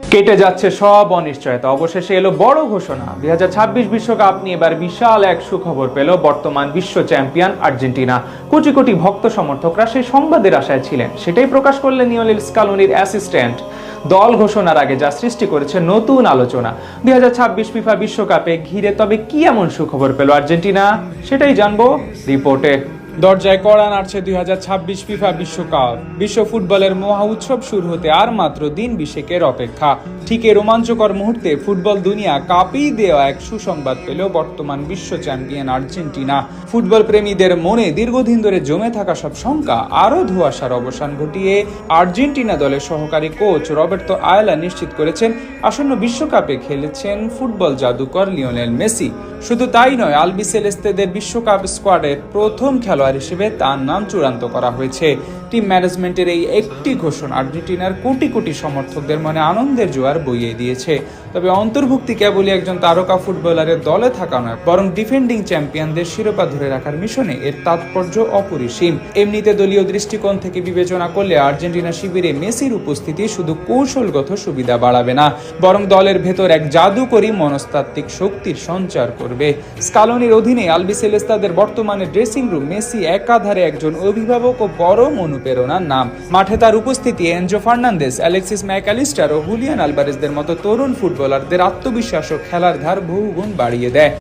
কেটে যাচ্ছে সব অনিশ্চয়তা, অবশেষে এলো বড় ঘোষণা। 2026 বিশ্বকাপ নিয়ে এবার বিশাল এক সুখবর পেল বর্তমান বিশ্ব চ্যাম্পিয়ন আর্জেন্টিনা। কোটি কোটি ভক্ত সমর্থকরা সেই সংবাদের আশায় ছিলেন, সেটাই প্রকাশ করলেন লিওনেল স্কালোনির অ্যাসিস্ট্যান্ট। দল ঘোষণার আগে যা সৃষ্টি করেছে নতুন আলোচনা। 2026 ফিফা বিশ্বকাপে ঘিরে তবে কি এমন সুখবর পেল আর্জেন্টিনা, সেটাই জানবো রিপোর্টে। দরজায় কড়া নাড়ছে 2026 ফিফা বিশ্বকাপ। বিশ্ব ফুটবলের মহা উৎসব শুরু হতে আর মাত্র দিন 20 অপেক্ষা। ঠিক এই রোমাঞ্চকর মুহূর্তে ফুটবল দুনিয়া কাঁপিয়ে দেওয়া এক সুসংবাদ পেল বর্তমান বিশ্ব চ্যাম্পিয়ন আর্জেন্টিনা। ফুটবল প্রেমীদের মনে দীর্ঘদিন ধরে জমে থাকা সব শঙ্কা আরও ধোঁয়াশার অবসান ঘটিয়ে আর্জেন্টিনা দলের সহকারী কোচ রবার্তো আয়লা নিশ্চিত করেছেন আসন্ন বিশ্বকাপে খেলেছেন ফুটবল জাদুকর লিওনেল মেসি। শুধু তাই নয়, আলবিসেলেস্তেদের বিশ্বকাপ স্কোয়াডের প্রথম খেলোয়াড় হিসেবে তার নাম চূড়ান্ত করা হয়েছে। টিম ম্যানেজমেন্টের এই একটি ঘোষণা আর্জেন্টিনার কোটি কোটি সমর্থকদের মনে আনন্দের জোয়ার বইয়ে দিয়েছে। তবে অন্তর্ভুক্তি কেবলই একজন তারকা ফুটবলারের দলে থাকা নয়, বরং ডিফেন্ডিং চ্যাম্পিয়নদের শিরোপা ধরে রাখার মিশনে এর তাৎপর্য অপরিসীম। এমনিতে দলীয় দৃষ্টিকোণ থেকে বিবেচনা করলে আর্জেন্টিনা শিবিরে মেসির উপস্থিতি শুধু কৌশলগত সুবিধা বাড়াবে না, বরং দলের ভেতর এক জাদুকরী মনস্তাত্ত্বিক শক্তির সঞ্চার করবে। স্কালোনির অধীনে আলবিসেলেস্তাদের বর্তমানে ড্রেসিং রুম মেসি একাধারে একজন অভিভাবক ও পরম অনুপ্রেরণার নাম। মাঠে তার উপস্থিতি এনজো ফার্নান্দেস, অ্যালেক্সিস ম্যাকঅ্যালিস্টার ও হুলিয়ান আলভারেজদের মতো তরুণ ফুটবলারদের আত্মবিশ্বাস ও খেলার ধার বহুগুণ বাড়িয়ে দেয়।